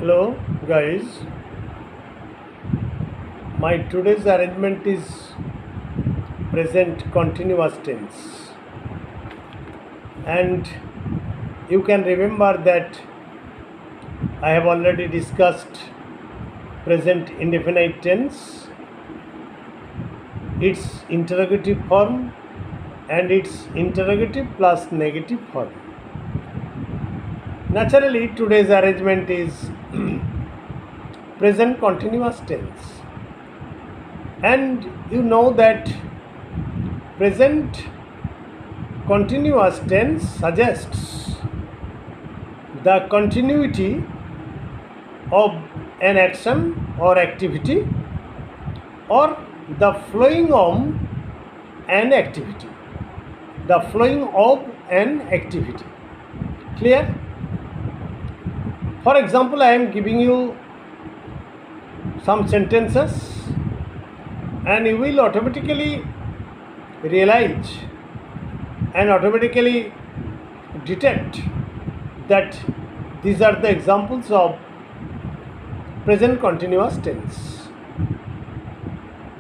Hello guys, my today's arrangement is present continuous tense, and you can remember that I have already discussed present indefinite tense, its interrogative form and its interrogative plus negative form. Naturally, today's arrangement is present continuous tense, and you know that present continuous tense suggests the continuity of an action or activity or the flowing of an activity. The flowing of an activity. Clear? For example, I am giving you some sentences and you will automatically realize and automatically detect that these are the examples of present continuous tense.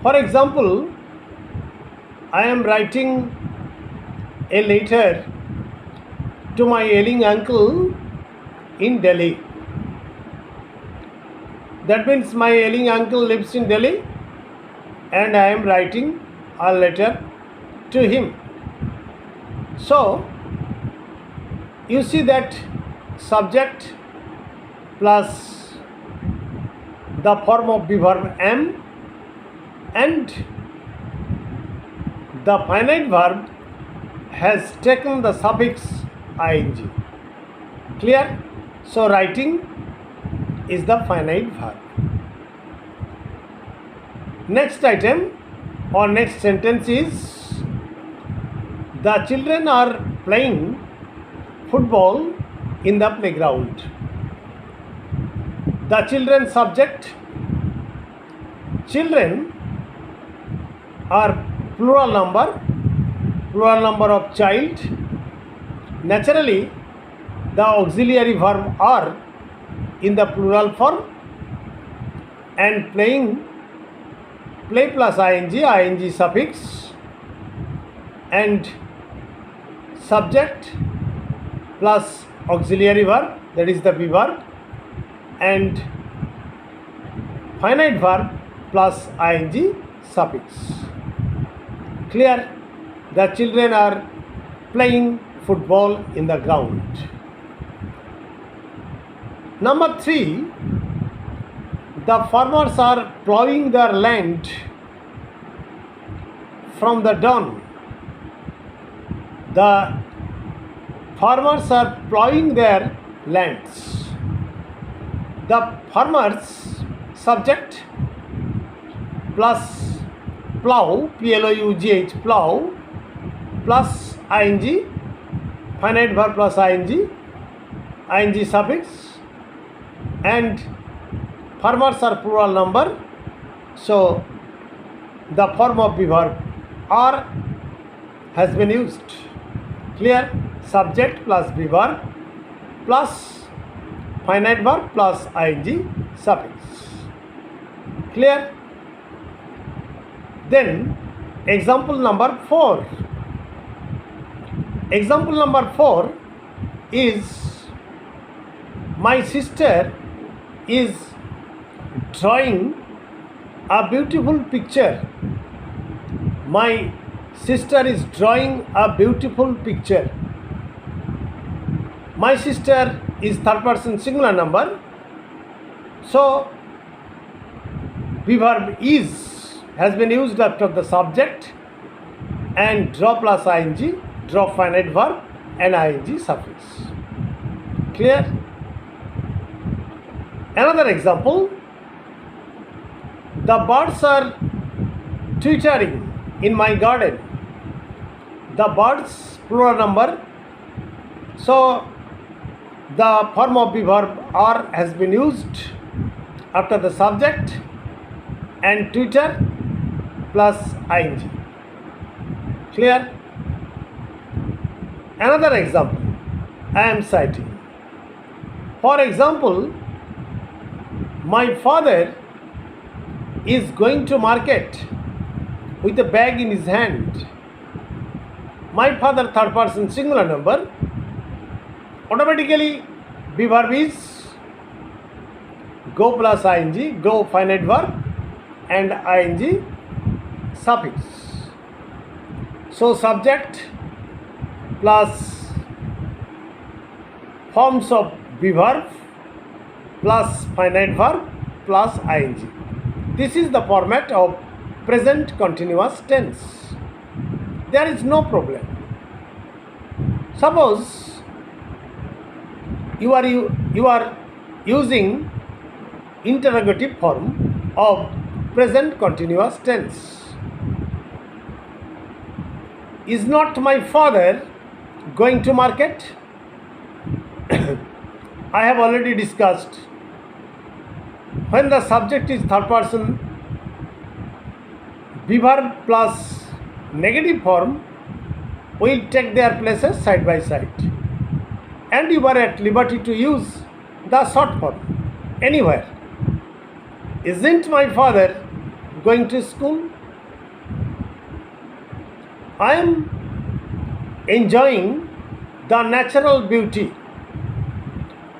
For example, I am writing a letter to my ailing uncle in Delhi. That means my ailing uncle lives in Delhi and I am writing a letter to him. So, you see that subject plus the form of the verb am and the finite verb has taken the suffix ing. Clear? So, writing is the finite verb. Next item or next sentence is the children are playing football in the playground. The children subject. Children are plural number of child. Naturally, the auxiliary verb are in the plural form and playing, play plus ing suffix and subject plus auxiliary verb, that is the be verb, and finite verb plus ing suffix. Clear? The children are playing football in the ground. Number 3, the farmers are plowing their land from the dawn. The farmers are plowing their lands. The farmers subject plus plow, plough, plow, plus ing, finite verb plus ing suffix, and farmers are plural number, so the form of the verb are has been used. Clear? Subject plus be verb plus finite verb plus ing suffix. Clear? Then example number 4. Example number 4 is my sister is drawing a beautiful picture. My sister is drawing a beautiful picture. My sister is third person singular number. So, the verb is has been used after the subject and draw plus ing, draw finite verb and ing suffix. Clear? Another example, the birds are twittering in my garden. The birds plural number, so the form of the verb are has been used after the subject and twitter plus ing. Clear? Another example I am citing. For example, My father is going to market with a bag in his hand. My father, third person singular number. Automatically, be verb is go plus ing, go finite verb, and ing suffix. So subject plus forms of be verb plus finite verb plus ing. This is the format of present continuous tense. There is no problem. Suppose you are using interrogative form of present continuous tense. Is not my father going to market? I have already discussed. When the subject is third person, be verb plus negative form will take their places side by side, and you are at liberty to use the short form anywhere. Isn't my father going to school? I am enjoying the natural beauty.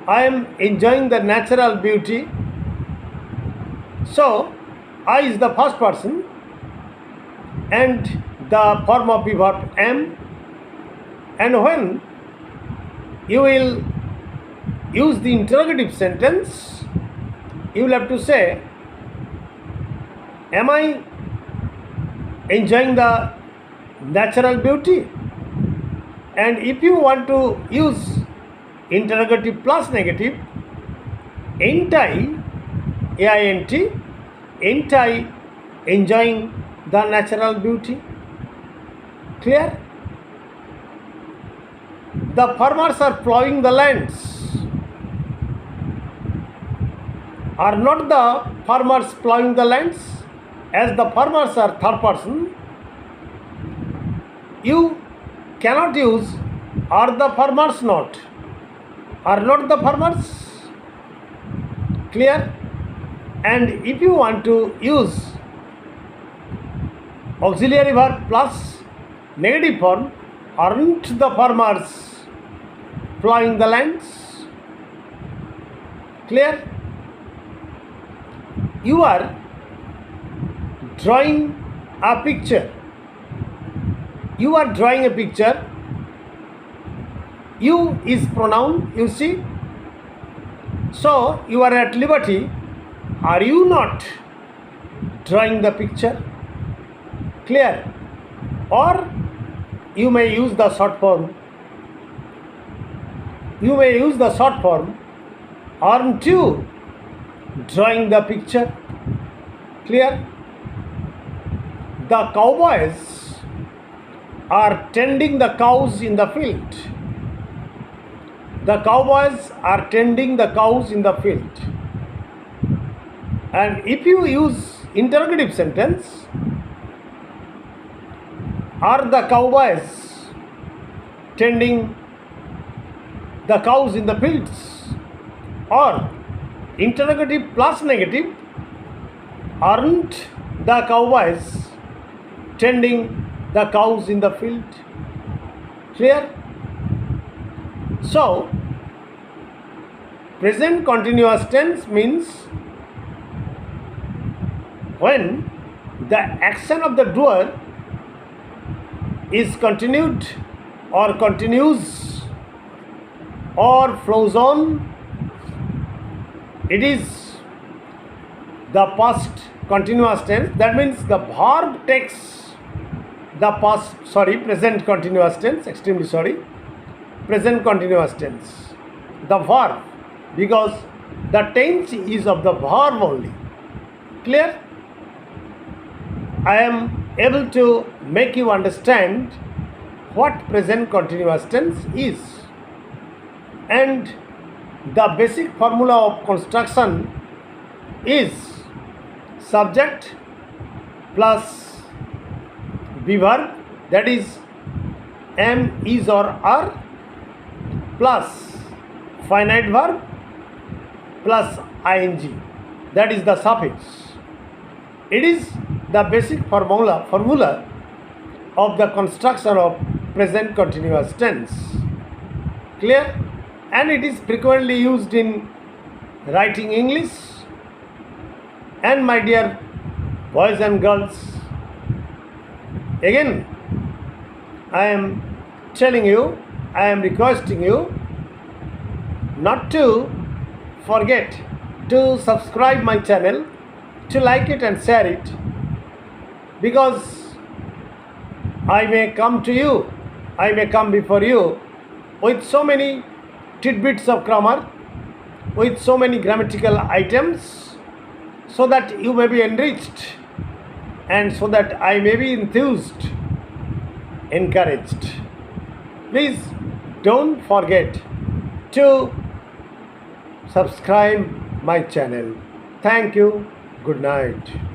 I am enjoying the natural beauty. So, I is the first person and the form of the verb am. And when you will use the interrogative sentence, you will have to say, am I enjoying the natural beauty? And if you want to use interrogative plus negative, ain't I, ain't I enjoying the natural beauty? Clear? The farmers are plowing the lands. Are not the farmers plowing the lands? As the farmers are third person, you cannot use are the farmers not. Are not the farmers? Clear? And if you want to use auxiliary verb plus negative form, aren't the farmers plowing the lands? Clear? You are drawing a picture. You are drawing a picture. You is pronoun, you see. So, you are at liberty. Are you not drawing the picture? Clear? Or you may use the short form. You may use the short form. Aren't you drawing the picture? Clear? The cowboys are tending the cows in the field. The cowboys are tending the cows in the field. And if you use interrogative sentence, are the cowboys tending the cows in the fields? Or interrogative plus negative, aren't the cowboys tending the cows in the field? Clear? So, present continuous tense means when the action of the doer is continued or continues or flows on, it is the past continuous tense. That means the verb takes the present continuous tense, present continuous tense. The verb, because the tense is of the verb only. Clear? I am able to make you understand what present continuous tense is. And the basic formula of construction is subject plus be verb, that is am, is or are, plus finite verb plus ing. that is the suffix. It is the basic formula of the construction of present continuous tense. Clear? And it is frequently used in writing English. And my dear boys and girls, again I am telling you, I am requesting you not to forget to subscribe my channel, to like it and share it, because I may come to you, I may come before you with so many tidbits of grammar, with so many grammatical items, so that you may be enriched and so that I may be enthused, encouraged. Please don't forget to subscribe my channel. Thank you. Good night.